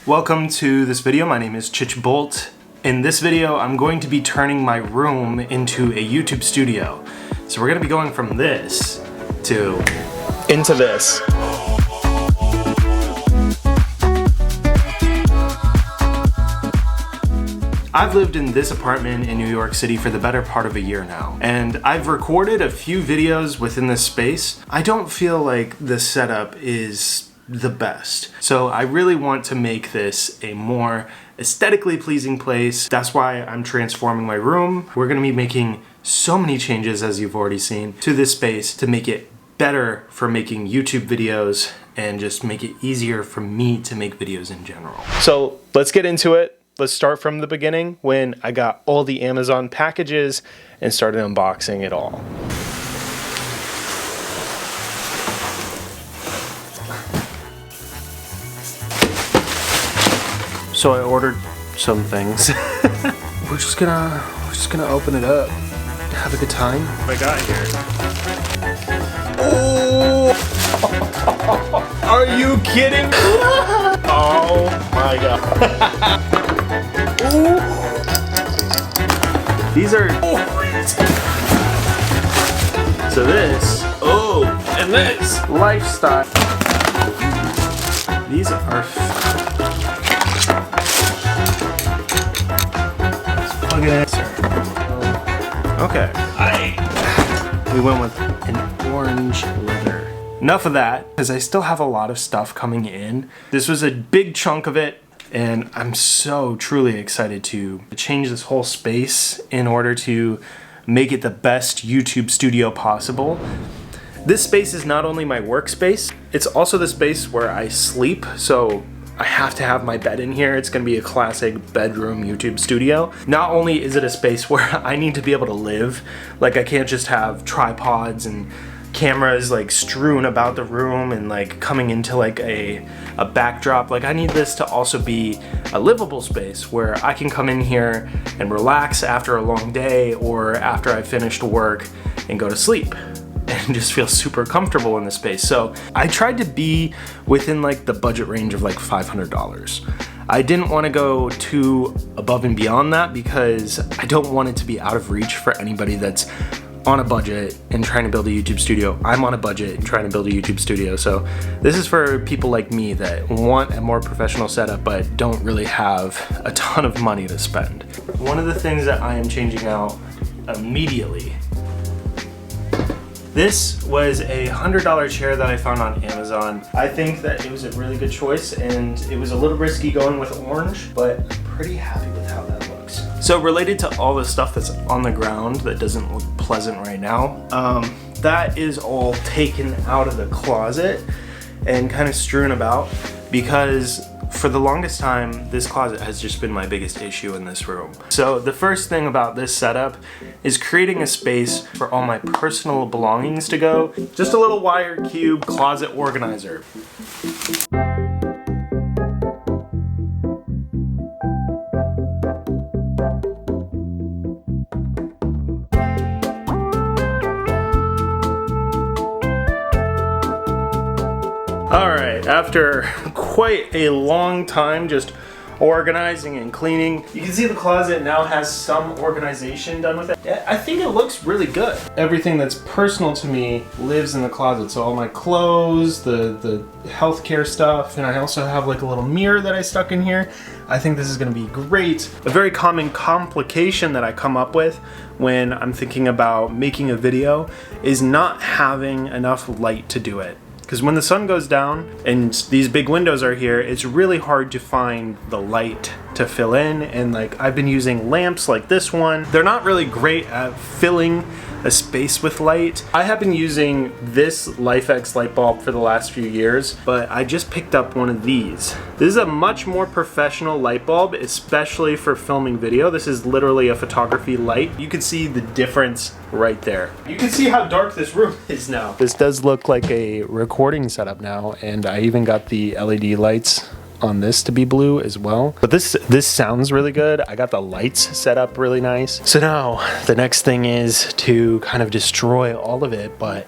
Welcome to this video. My name is Chich Bolt. In this video, I'm going to be turning my room into a YouTube studio. So we're going to be going from this to into this. I've lived in this apartment in New York City for the better part of a year now, and I've recorded a few videos within this space. I don't feel like the setup is the best, so I really want to make this a more aesthetically pleasing place. That's why I'm transforming my room. We're gonna be making so many changes, as you've already seen, to this space to make it better for making YouTube videos and just make it easier for me to make videos in general. So let's get into it. Let's start from the beginning when I got all the Amazon packages and started unboxing it all. So I ordered some things. We're just gonna open it up, have a good time. What I got here. Oh! Are you kidding? Oh my god. Ooh. These are so this and this lifestyle. These are let's plug it in. Okay. We went with an orange leather. Enough of that, because I still have a lot of stuff coming in. This was a big chunk of it. And I'm so truly excited to change this whole space in order to make it the best YouTube studio possible. This space is not only my workspace, it's also the space where I sleep, so I have to have my bed in here. It's gonna be a classic bedroom YouTube studio. Not only is it a space where I need to be able to live, like I can't just have tripods and cameras like strewn about the room and like coming into like a backdrop. Like I need this to also be a livable space where I can come in here and relax after a long day or after I finished work and go to sleep and just feel super comfortable in the space. So I tried to be within like the budget range of like $500. I didn't want to go too above and beyond that because I don't want it to be out of reach for anybody that's on a budget and trying to build a YouTube studio. I'm on a budget and trying to build a YouTube studio. So this is for people like me that want a more professional setup but don't really have a ton of money to spend. One of the things that I am changing out immediately, this was a $100 chair that I found on Amazon. I think that it was a really good choice and it was a little risky going with orange, but I'm pretty happy with how that looks. So related to all the stuff that's on the ground that doesn't look pleasant right now, that is all taken out of the closet and kind of strewn about because for the longest time, this closet has just been my biggest issue in this room. So the first thing about this setup is creating a space for all my personal belongings to go. Just a little wire cube closet organizer. Alright, after quite a long time just organizing and cleaning, you can see the closet now has some organization done with it. I think it looks really good. Everything that's personal to me lives in the closet. So all my clothes, the healthcare stuff, and I also have like a little mirror that I stuck in here. I think this is gonna be great. A very common complication that I come up with when I'm thinking about making a video is not having enough light to do it. Because when the sun goes down and these big windows are here, it's really hard to find the light to fill in. And like I've been using lamps like this one. They're not really great at filling a space with light. I have been using this LifeX light bulb for the last few years, but I just picked up one of these. This is a much more professional light bulb, especially for filming video. This is literally a photography light. You can see the difference right there. You can see how dark this room is now. This does look like a recording setup now, and I even got the LED lights on this to be blue as well. But this sounds really good. I got the lights set up really nice. So now the next thing is to kind of destroy all of it, but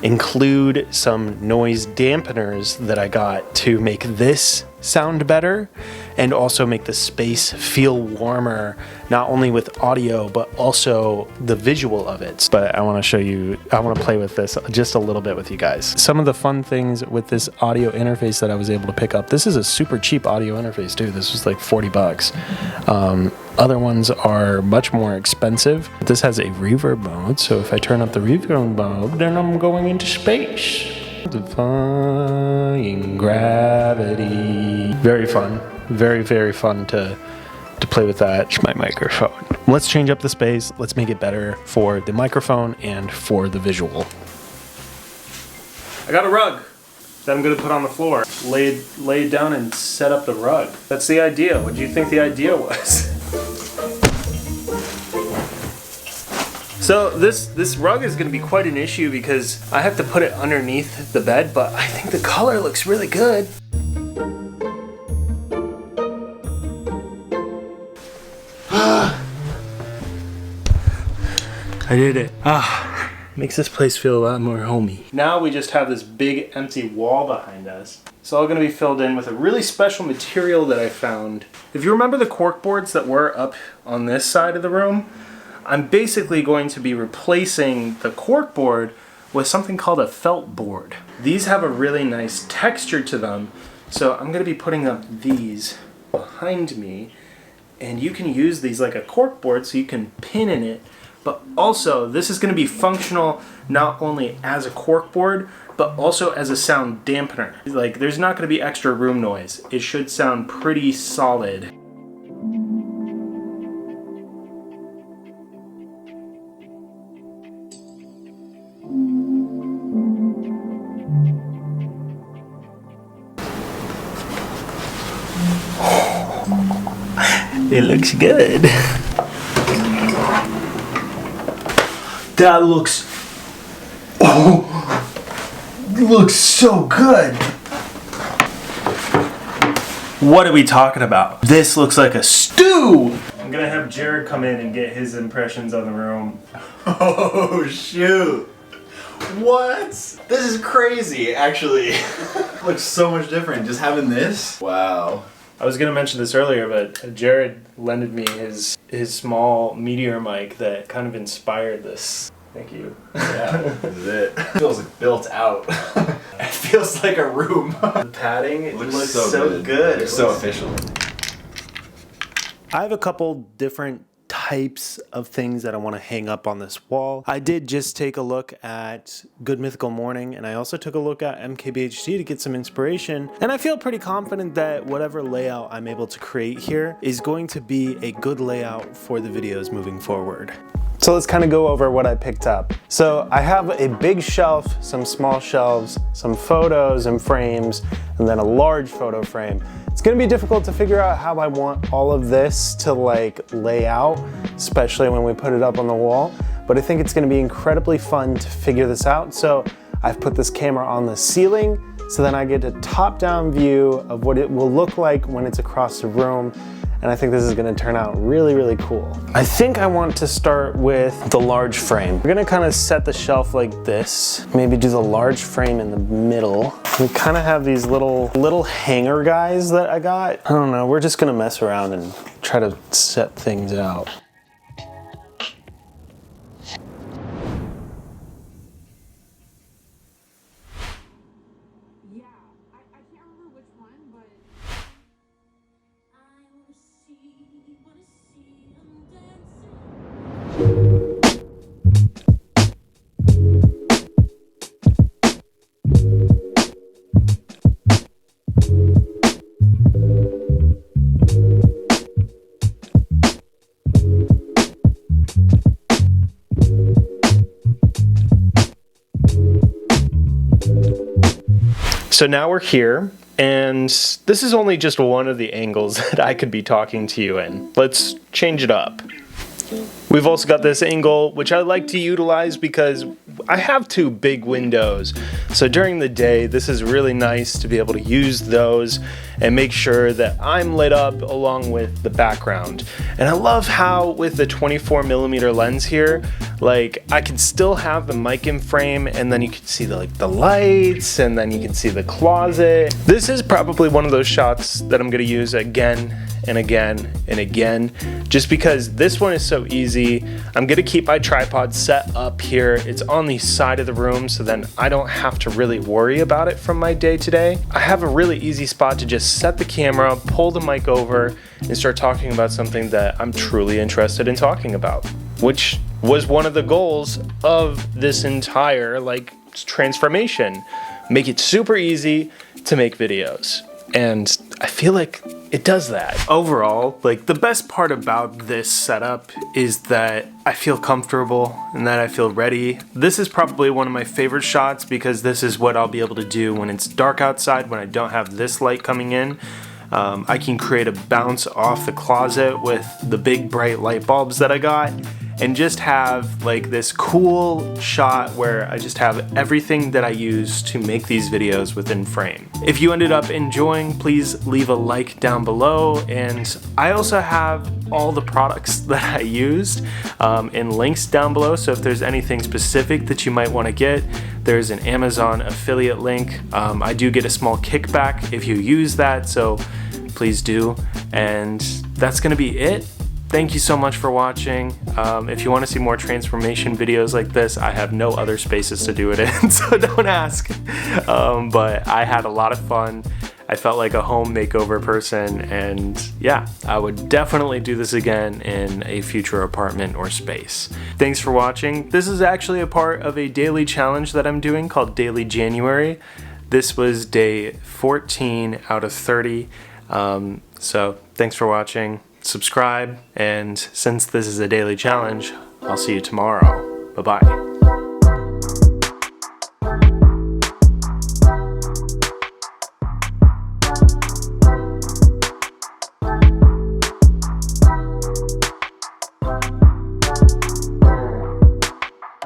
include some noise dampeners that I got to make this sound better and also make the space feel warmer, not only with audio, but also the visual of it. But I want to show you, I want to play with this just a little bit with you guys. Some of the fun things with this audio interface that I was able to pick up. This is a super cheap audio interface too. This was like 40 bucks. Other ones are much more expensive. This has a reverb mode, so if I turn up the reverb mode, then I'm going into space. Defying gravity. Very fun. Very, very fun to play with that. My microphone. Let's change up the space. Let's make it better for the microphone and for the visual. I got a rug that I'm gonna put on the floor. Lay it down and set up the rug. That's the idea. What do you think the idea was? So this rug is going to be quite an issue because I have to put it underneath the bed, but I think the color looks really good. I did it. Makes this place feel a lot more homey. Now we just have this big empty wall behind us. It's all going to be filled in with a really special material that I found. If you remember the cork boards that were up on this side of the room, I'm basically going to be replacing the cork board with something called a felt board. These have a really nice texture to them, so I'm going to be putting up these behind me, and you can use these like a cork board so you can pin in it, but also this is going to be functional not only as a cork board, but also as a sound dampener. Like, there's not going to be extra room noise. It should sound pretty solid. It looks good. That looks... looks so good. What are we talking about? This looks like a stew. I'm gonna have Jared come in and get his impressions on the room. Oh shoot. What? This is crazy, actually. Looks so much different just having this. Wow. I was gonna mention this earlier, but Jared lended me his small meteor mic that kind of inspired this. Thank you. Yeah, this is it. It feels like built out. It feels like a room. The padding, it looks so good. It's so official. I have a couple different types of things that I want to hang up on this wall. I did just take a look at Good Mythical Morning, and I also took a look at MKBHD to get some inspiration, and I feel pretty confident that whatever layout I'm able to create here is going to be a good layout for the videos moving forward. So let's kind of go over what I picked up. So I have a big shelf, some small shelves, some photos and frames, and then a large photo frame. It's gonna be difficult to figure out how I want all of this to like lay out, especially when we put it up on the wall, but I think it's gonna be incredibly fun to figure this out. So I've put this camera on the ceiling, so then I get a top-down view of what it will look like when it's across the room. And I think this is gonna turn out really, really cool. I think I want to start with the large frame. We're gonna kind of set the shelf like this. Maybe do the large frame in the middle. We kind of have these little hanger guys that I got. I don't know, we're just gonna mess around and try to set things out. So now we're here, and this is only just one of the angles that I could be talking to you in. Let's change it up. We've also got this angle, which I like to utilize because I have two big windows. So during the day, this is really nice to be able to use those and make sure that I'm lit up along with the background. And I love how with the 24mm lens here, like I can still have the mic in frame, and then you can see the lights, and then you can see the closet. This is probably one of those shots that I'm gonna use again and again and again, just because this one is so easy. I'm gonna keep my tripod set up here. It's on the side of the room, so then I don't have to really worry about it from my day to day. I have a really easy spot to just set the camera, pull the mic over, and start talking about something that I'm truly interested in talking about, which was one of the goals of this entire transformation. Make it super easy to make videos. And I feel like it does that. Overall, the best part about this setup is that I feel comfortable and that I feel ready. This is probably one of my favorite shots because this is what I'll be able to do when it's dark outside, when I don't have this light coming in. I can create a bounce off the closet with the big bright light bulbs that I got, and just have this cool shot where I just have everything that I use to make these videos within frame. If you ended up enjoying, please leave a like down below, and I also have all the products that I used in links down below, so if there's anything specific that you might want to get, there's an Amazon affiliate link. I do get a small kickback if you use that, so please do. And that's gonna be it. Thank you so much for watching. If you want to see more transformation videos like this, I have no other spaces to do it in, so don't ask. But I had a lot of fun. I felt like a home makeover person, and yeah, I would definitely do this again in a future apartment or space. Thanks for watching. This is actually a part of a daily challenge that I'm doing called Daily January. This was day 14 out of 30. So thanks for watching. Subscribe, and since this is a daily challenge, I'll see you tomorrow. Bye-bye.